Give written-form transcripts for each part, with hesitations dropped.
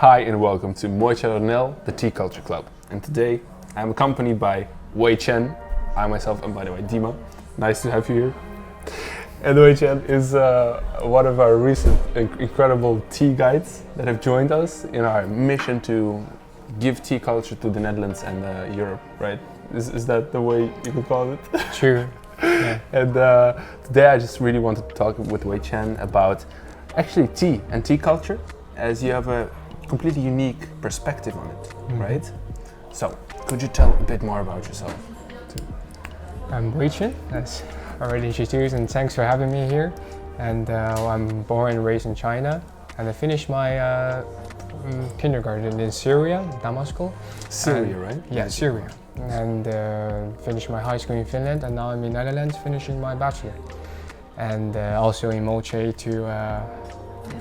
Hi and welcome to Wei Chen, the Tea Culture Club. And today I'm accompanied by Wei Chen. I myself am, by the way, Dima. Nice to have you here. And Wei Chen is one of our recent incredible tea guides that have joined us in our mission to give tea culture to the Netherlands and Europe, right? Is that the way you could call it? True. Yeah. And today I just really wanted to talk with Wei Chen about actually tea and tea culture, as you have a completely unique perspective on it, right? So, could you tell a bit more about yourself? I'm Wei Chen, as already introduced, and thanks for having me here. And I'm born and raised in China, and I finished my kindergarten in Syria, Damascus. Syria, right? Yeah, Syria. And finished my high school in Finland, and now I'm in Netherlands finishing my bachelor. And also in Moche to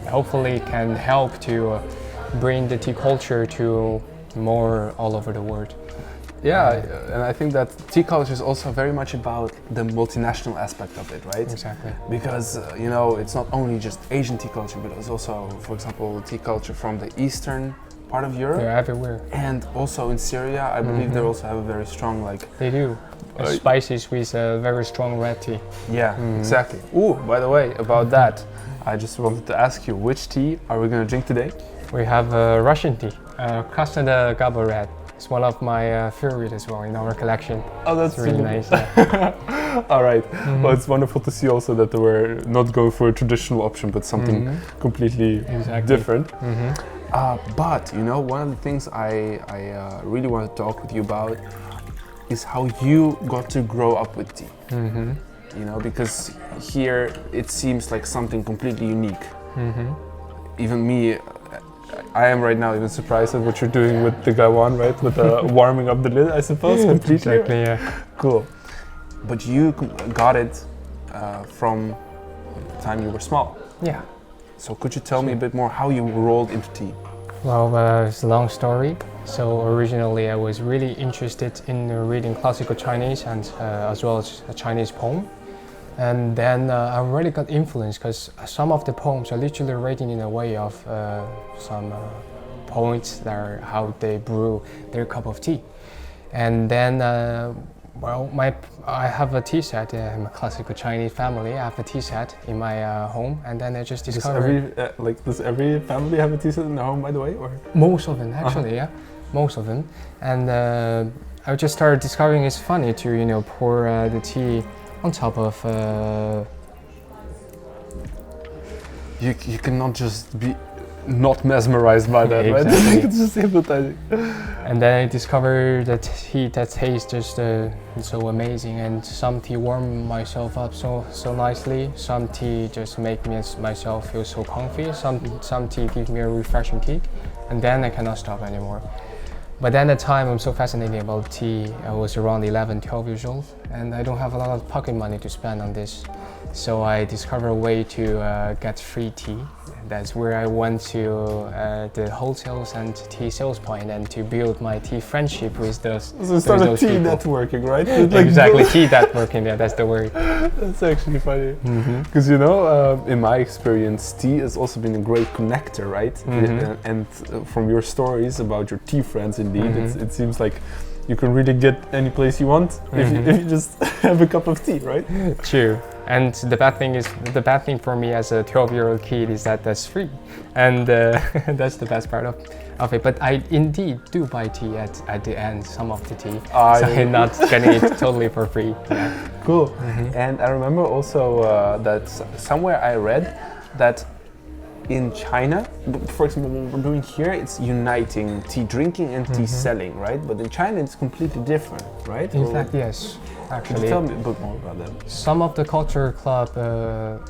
hopefully can help to bring the tea culture to more all over the world. Yeah, and I think that tea culture is also very much about the multinational aspect of it, right? Exactly. Because, you know, it's not only just Asian tea culture, but it's also, for example, tea culture from the eastern part of Europe. They're everywhere. And also in Syria, I believe they also have a very strong, like... They do. Spices with a very strong red tea. Yeah, exactly. Ooh, by the way, about that, I just wanted to ask you, which tea are we going to drink today? We have Russian tea, custard gaba red. It's one of my favorite as well in our collection. Oh, that's it's really nice. Yeah. All right. Well, it's wonderful to see also that we're not going for a traditional option, but something completely different. But, you know, one of the things I really want to talk with you about is how you got to grow up with tea. You know, because here it seems like something completely unique. Even me, I am right now even surprised at what you're doing with the gawan, right? With warming up the lid, I suppose, completely. Exactly, yeah. Cool. But you got it from the time you were small. Yeah. So could you tell me a bit more how you rolled into tea? Well, it's a long story. So originally I was really interested in reading classical Chinese and as well as a Chinese poem. And then I really got influenced because some of the poems are literally written in a way of some poets that are how they brew their cup of tea. And then, well, I have a tea set. I'm a classical Chinese family. I have a tea set in my home, and then I just discovered. Does every family have a tea set in their home, by the way, or? Most of them, actually, yeah, most of them. And I just started discovering it's funny to pour the tea on top of you cannot just be not mesmerized by that, right? It's just hypnotizing. And then I discovered that tea that tastes just so amazing, and some tea warm myself up so nicely, some tea just make myself feel so comfy, some tea give me a refreshing kick, and then I cannot stop anymore. But then at the time I'm so fascinated about tea. I was around 11, 12 years old, and I don't have a lot of pocket money to spend on this. So I discovered a way to get free tea. That's where I went to the hotels and tea sales point and to build my tea friendship with those. So it started tea people. Networking, right? Exactly, tea networking, yeah, that's the word. That's actually funny. Because you know, in my experience, tea has also been a great connector, right? And from your stories about your tea friends, indeed, it seems like you can really get any place you want if you just have a cup of tea, right? True. And the bad thing for me as a 12-year-old kid is that that's free, and that's the best part of it. But I indeed do buy tea at the end, some of the tea, so I'm not getting it totally for free. Yeah. Cool. And I remember also that somewhere I read that in China, for example, what we're doing here, it's uniting tea drinking and tea selling, right? But in China, it's completely different, right? In fact, yes. Actually, could you tell me a bit more about that? Some of the culture club, the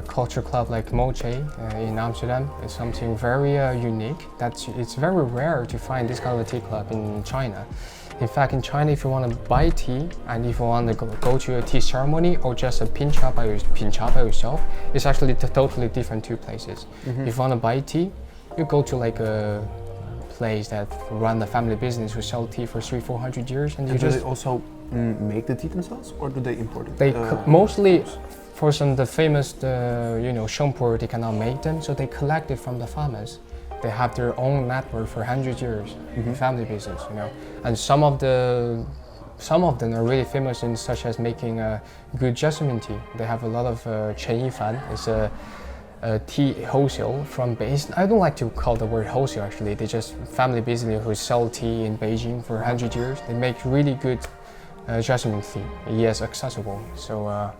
culture club like Moche in Amsterdam is something very unique. It's very rare to find this kind of tea club in China. In fact, in China, if you want to buy tea and if you want to go to a tea ceremony or just a pinch up by yourself, it's actually totally different two places. If you want to buy tea, you go to like a place that run the family business who sell tea for 300-400 years, and you do they also make the tea themselves, or do they import it? They mostly, for some of the famous, Shongpo, they cannot make them, so they collect it from the farmers. They have their own network for 100 years, family business, you know. And some of them are really famous in such as making a good jasmine tea. They have a lot of Chen Yifan. It's a tea wholesale from Beijing. I don't like to call the word wholesale actually. They just family business who sell tea in Beijing for 100 years. They make really good jasmine tea. Yes, accessible. So,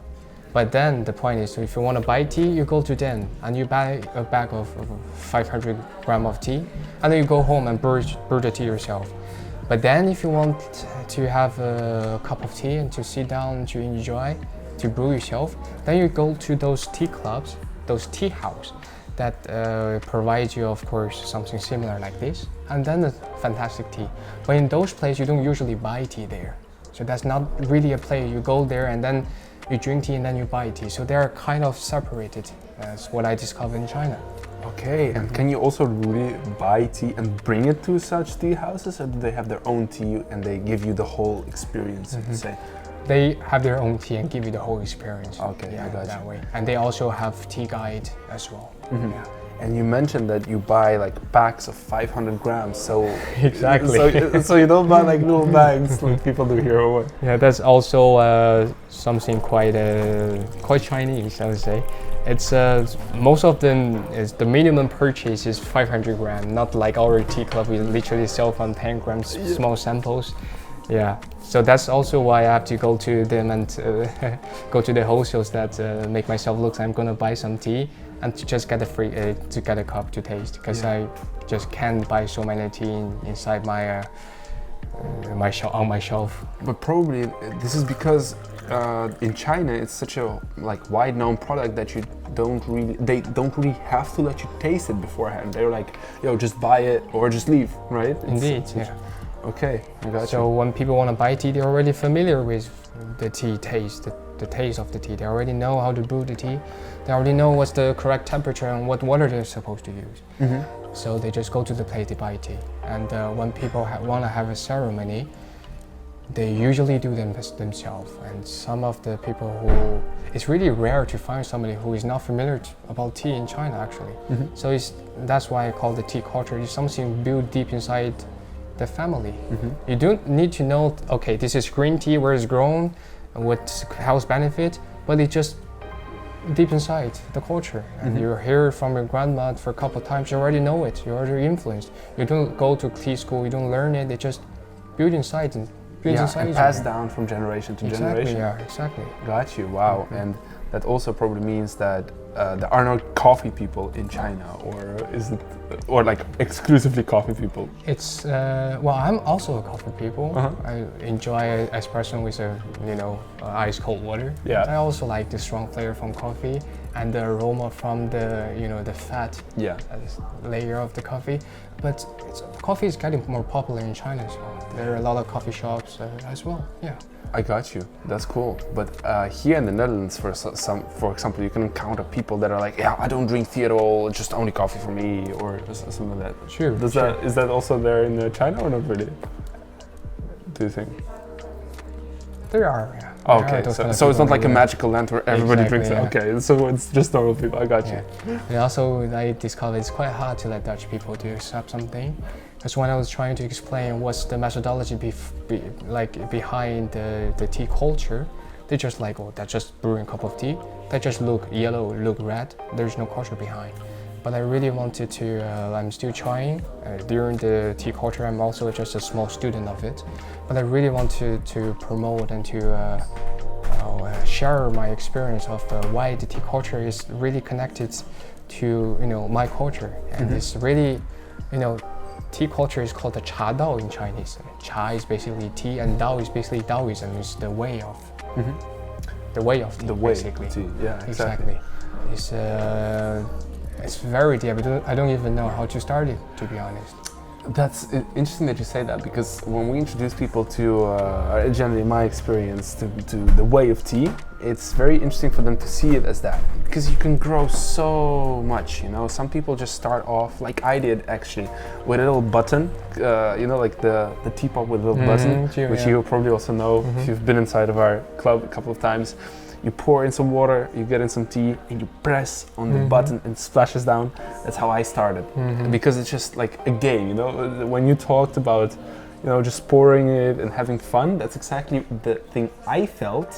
but then the point is, if you want to buy tea, you go to them and you buy a bag of 500 grams of tea, and then you go home and brew the tea yourself. But then if you want to have a cup of tea and to sit down to enjoy, to brew yourself, then you go to those tea clubs, those tea houses that provide you, of course, something similar like this, and then a fantastic tea. But in those places, you don't usually buy tea there. So that's not really a place. You go there and then you drink tea and then you buy tea. So they're kind of separated. That's what I discovered in China. Okay, and can you also really buy tea and bring it to such tea houses, or do they have their own tea and they give you the whole experience, so to say? They have their own tea and give you the whole experience. Okay, yeah, I got that you. way. And they also have tea guide as well. Yeah. And you mentioned that you buy like bags of 500 grams, so Exactly. So you don't buy like little bags like people do here, or what? Yeah, that's also something quite Chinese, I would say. It's most of them is the minimum purchase is 500 grams, not like our tea club. We literally sell from 10 grams small samples. Yeah, so that's also why I have to go to them and go to the wholesales that make myself look. I'm gonna buy some tea and to just get a free to get a cup to taste, because I just can't buy so many tea inside my on my shelf. But probably this is because in China it's such a like wide-known product that they don't really have to let you taste it beforehand. They're like, yo, just buy it or just leave, right? Indeed, yeah. Okay, I got you. So when people want to buy tea, they're already familiar with the tea taste, the taste of the tea. They already know how to brew the tea. They already know what's the correct temperature and what water they're supposed to use. So they just go to the place, they buy tea. And when people want to have a ceremony, they usually do them themselves. And some of the people who, it's really rare to find somebody who is not familiar about tea in China actually. So that's why I call the tea culture. It's something built deep inside the family. You don't need to know, okay, this is green tea, where it's grown, what health benefit, but it's just deep inside the culture. And you hear from your grandma for a couple of times, you already know it, you're already influenced. You don't go to tea school, you don't learn it, it just built inside and passed down from generation to generation. Yeah, exactly. Got you, wow. And that also probably means that there are no coffee people in China, or is it, or like exclusively coffee people? It's well, I'm also a coffee people. I enjoy espresso with ice cold water. Yeah. I also like the strong flavor from coffee and the aroma from the fat layer of the coffee. But coffee is getting more popular in China, so there are a lot of coffee shops as well. Yeah. I got you. That's cool. But here in the Netherlands, for example, you can encounter people that are like, yeah, I don't drink tea at all, just only coffee for me, or something like that. Sure. Is that also there in China, or not really? Do you think? There are. Yeah. Oh, okay, so it's not like a magical land where everybody drinks it. Okay, so it's just normal people. I got you. And also, I discovered it's quite hard to let Dutch people to accept something. Because when I was trying to explain what's the methodology behind the tea culture, they just like, oh, that's just brewing a cup of tea. That just look yellow, look red. There's no culture behind. But I really wanted to, I'm still trying. During the tea culture, I'm also just a small student of it. But I really want to promote and to share my experience of why the tea culture is really connected to my culture. And it's really, tea culture is called the Cha Dao in Chinese. Cha is basically tea, and Dao is basically Taoism. It's the way of the way of tea. The way basically. of tea. Yeah, exactly. It's very deep. I don't even know how to start it, to be honest. That's interesting that you say that, because when we introduce people to, generally in my experience, to the way of tea, it's very interesting for them to see it as that, because you can grow so much, Some people just start off, like I did actually, with a little button, like the teapot with a little button, which you probably also know if you've been inside of our club a couple of times. you pour in some water, you get in some tea, and you press on the button and it splashes down. That's how I started, because it's just like a game, you know. When you talked about, you know, just pouring it and having fun, that's exactly the thing I felt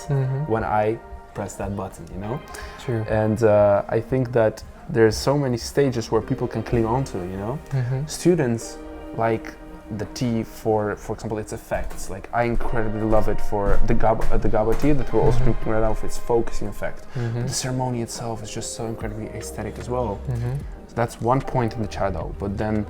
when I pressed that button, you know. True. And I think that there's so many stages where people can cling on to, you know. Students like the tea for example, its effects. Like I incredibly love it for the GABA tea that we're also drinking right now, for its focusing effect. The ceremony itself is just so incredibly aesthetic as well. So that's one point in the cha dao. But then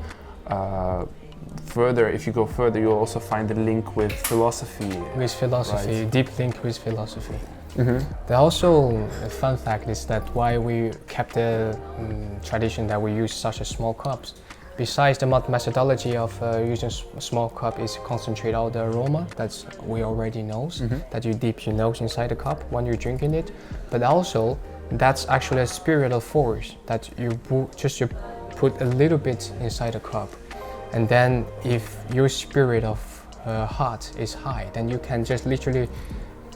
further, if you go further, you'll also find the link with philosophy. With philosophy, right? Deep link with philosophy. There also, a fun fact is that why we kept the tradition that we use such a small cups. Besides the methodology of using small cup is concentrate out the aroma that we already know, that you dip your nose inside the cup when you're drinking it, but also that's actually a spirit of force that you put a little bit inside the cup, and then if your spirit of heart is high, then you can just literally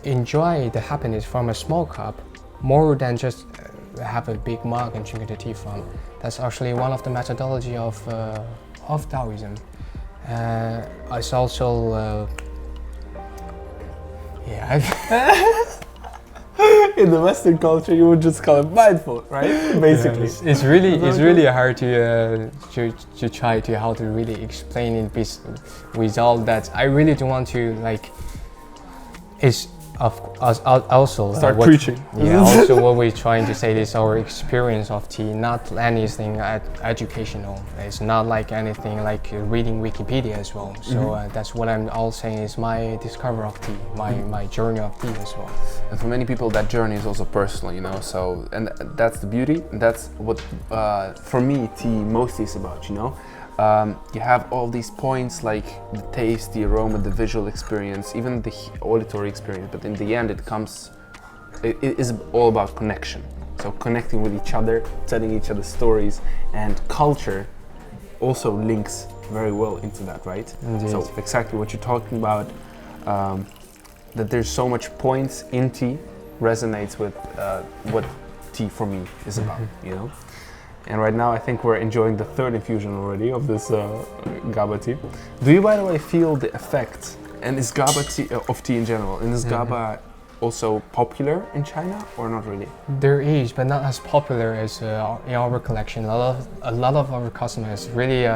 enjoy the happiness from a small cup more than just have a big mug and drink the tea from. That's actually one of the methodology of Taoism. It's also in the Western culture, you would just call it mindful, right? Basically, it's really hard to try to how to really explain it without that. I really don't want to like. It's also start preaching. Yeah, also what we're trying to say is our experience of tea, not anything educational. It's not like anything like reading Wikipedia as well. So that's what I'm all saying is my discovery of tea, my journey of tea as well. And for many people, that journey is also personal, you know. So, and that's the beauty. And that's what, for me, tea mostly is about, you know. You have all these points like the taste, the aroma, the visual experience, even the auditory experience, but in the end it is all about connection. So connecting with each other, telling each other stories, and culture also links very well into that, right? Indeed. So exactly what you're talking about, that there's so much points in tea resonates with what tea for me is about, you know? And right now I think we're enjoying the third infusion already of this GABA tea. Do you, by the way, feel the effect? And is GABA tea, of tea in general, and is GABA also popular in China or not really? There is, but not as popular as in our collection. A lot of our customers really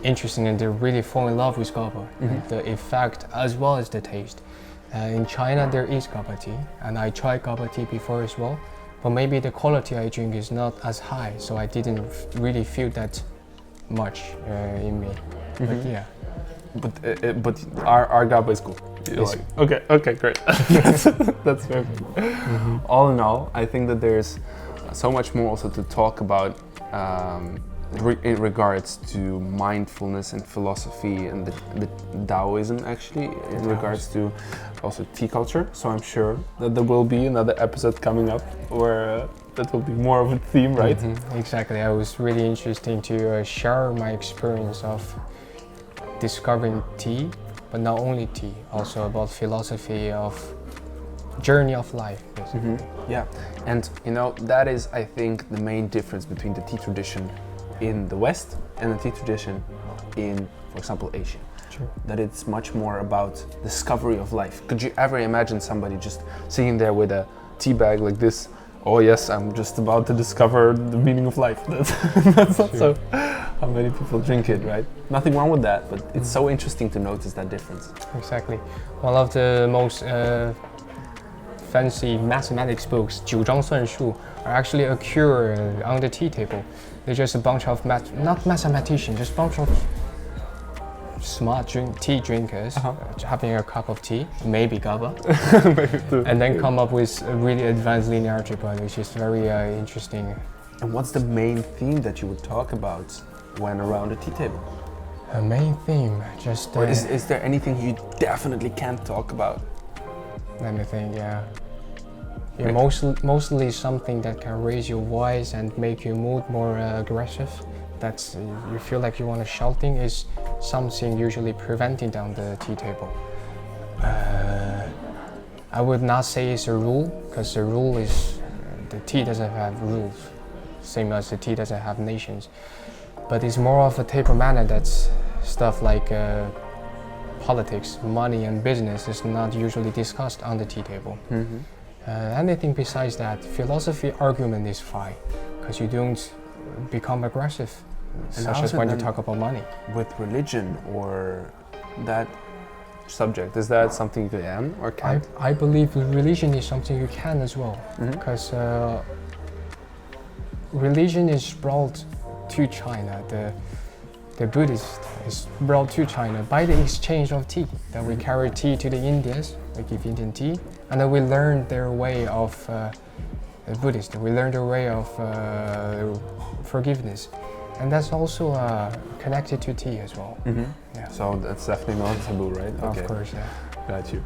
interesting and they really fall in love with GABA, the effect as well as the taste. In China there is GABA tea, and I tried GABA tea before as well. But maybe the quality I drink is not as high, so I didn't really feel that much in me. But yeah. But our GABA is cool. Like, okay, great. That's very good. All in all, I think that there's so much more also to talk about in regards to mindfulness and philosophy and the Taoism, actually, in regards to also tea culture. So I'm sure that there will be another episode coming up where that will be more of a theme, right? Exactly. I was really interesting to share my experience of discovering tea, but not only tea, also about philosophy of journey of life, basically. Yeah, and you know, that is, I think, the main difference between the tea tradition in the West and the tea tradition in, for example, Asia. True. That it's much more about discovery of life. Could you ever imagine somebody just sitting there with a tea bag like this? Oh yes, I'm just about to discover the meaning of life. That's not so how many people drink it, right? Nothing wrong with that, but it's so interesting to notice that difference. Exactly. One of the most fancy mathematics books, 九章算术, are actually occur on the tea table. They're just a bunch of not mathematicians, just a bunch of smart tea drinkers having a cup of tea, maybe GABA, and then come up with a really advanced linear algebra, which is very interesting. And what's the main theme that you would talk about when around a tea table? A main theme, just... Or is there anything you definitely can't talk about? Let me think, yeah. Mostly something that can raise your voice and make your mood more aggressive. That's you feel like you want to shouting is something usually preventing down the tea table. I would not say it's a rule, because the rule is the tea doesn't have rules, same as the tea doesn't have nations. But it's more of a table manner that's stuff like politics, money, and business is not usually discussed on the tea table. Anything besides that, philosophy argument is fine, because you don't become aggressive, and such as when you talk about money. With religion or that subject, is that something you can or can't? I believe religion is something you can as well, because religion is brought to China. The Buddhist is brought to China by the exchange of tea. That we carry tea to the Indians, we give Indian tea, and then we learn their way of Buddhist. We learn their way of forgiveness, and that's also connected to tea as well. Yeah. So that's definitely not taboo, right? Okay. Of course, yeah. Got you.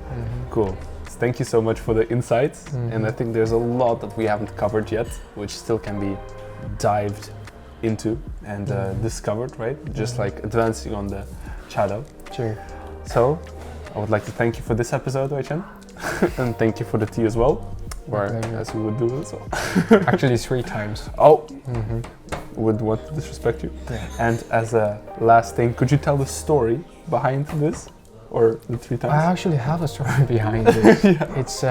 Cool. Thank you so much for the insights, and I think there's a lot that we haven't covered yet, which still can be dived into and discovered, right? Just like advancing on the shadow. Sure. So I would like to thank you for this episode, Wei Chen, and thank you for the tea as well, or as you would do as well. Actually 3 times. Oh, would want to disrespect you. Yeah. And as a last thing, could you tell the story behind this, or the 3 times? I actually have a story behind this. It's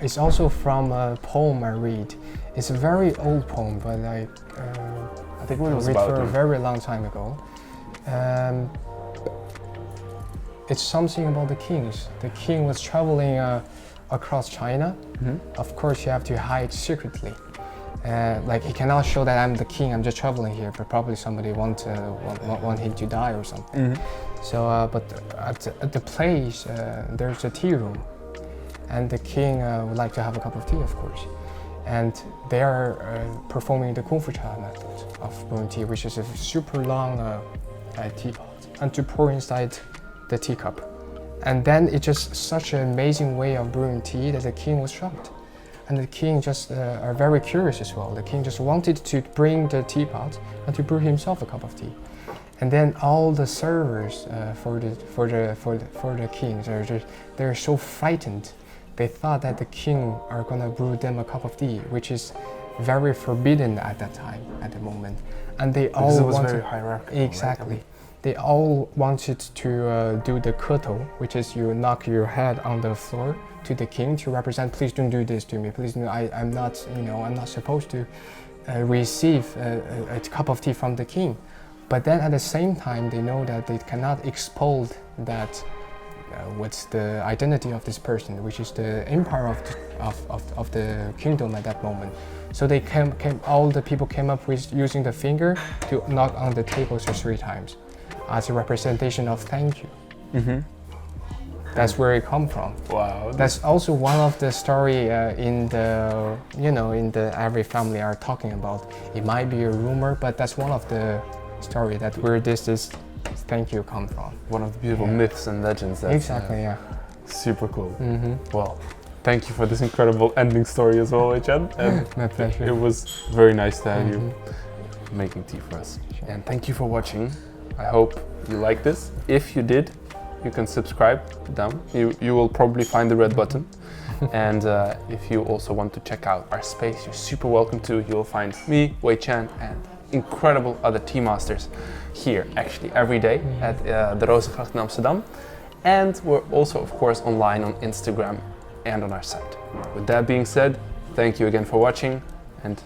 it's also from a poem I read. It's a very old poem, but I think what it was read about for a very long time ago. It's something about the kings. The king was traveling across China. Of course, you have to hide secretly. Like he cannot show that I'm the king. I'm just traveling here, but probably somebody want him to die or something. So, but at the place, there's a tea room, and the king would like to have a cup of tea, of course. And they are performing the Kung Fu Cha method of brewing tea, which is a super long teapot, and to pour inside the teacup. And then it's just such an amazing way of brewing tea that the king was shocked. And the king just are very curious as well. The king just wanted to bring the teapot and to brew himself a cup of tea. And then all the servers for the kings they're so frightened. They thought that the king are gonna brew them a cup of tea, which is very forbidden at that time, at the moment. And they all it was wanted, very hierarchical. exactly. Right? They all wanted to do the koto, which is you knock your head on the floor to the king to represent, please don't do this to me. Please, I'm not, I'm not supposed to receive a cup of tea from the king. But then at the same time, they know that they cannot expose that what's the identity of this person, which is the empire of the kingdom at that moment. So they all the people came up with using the finger to knock on the tables 3 times as a representation of thank you. That's where it come from. Wow. That's also one of the story in the in the every family are talking about. It might be a rumor, but that's one of the story that where this is thank you come from. One of the beautiful myths and legends. That's, exactly. Super cool. Well, thank you for this incredible ending story as well, Wei Chen. My pleasure. It was very nice to have you making tea for us. Sure. And thank you for watching. I hope you like this. If you did, you can subscribe down. You will probably find the red button. And if you also want to check out our space, you're super welcome to. You'll find me, Wei Chen, and incredible other tea masters here actually every day at the Rozengracht in Amsterdam. And we're also, of course, online on Instagram and on our site. With that being said, thank you again for watching, and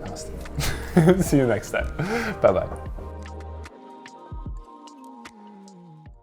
namaste. See you next time. Bye-bye.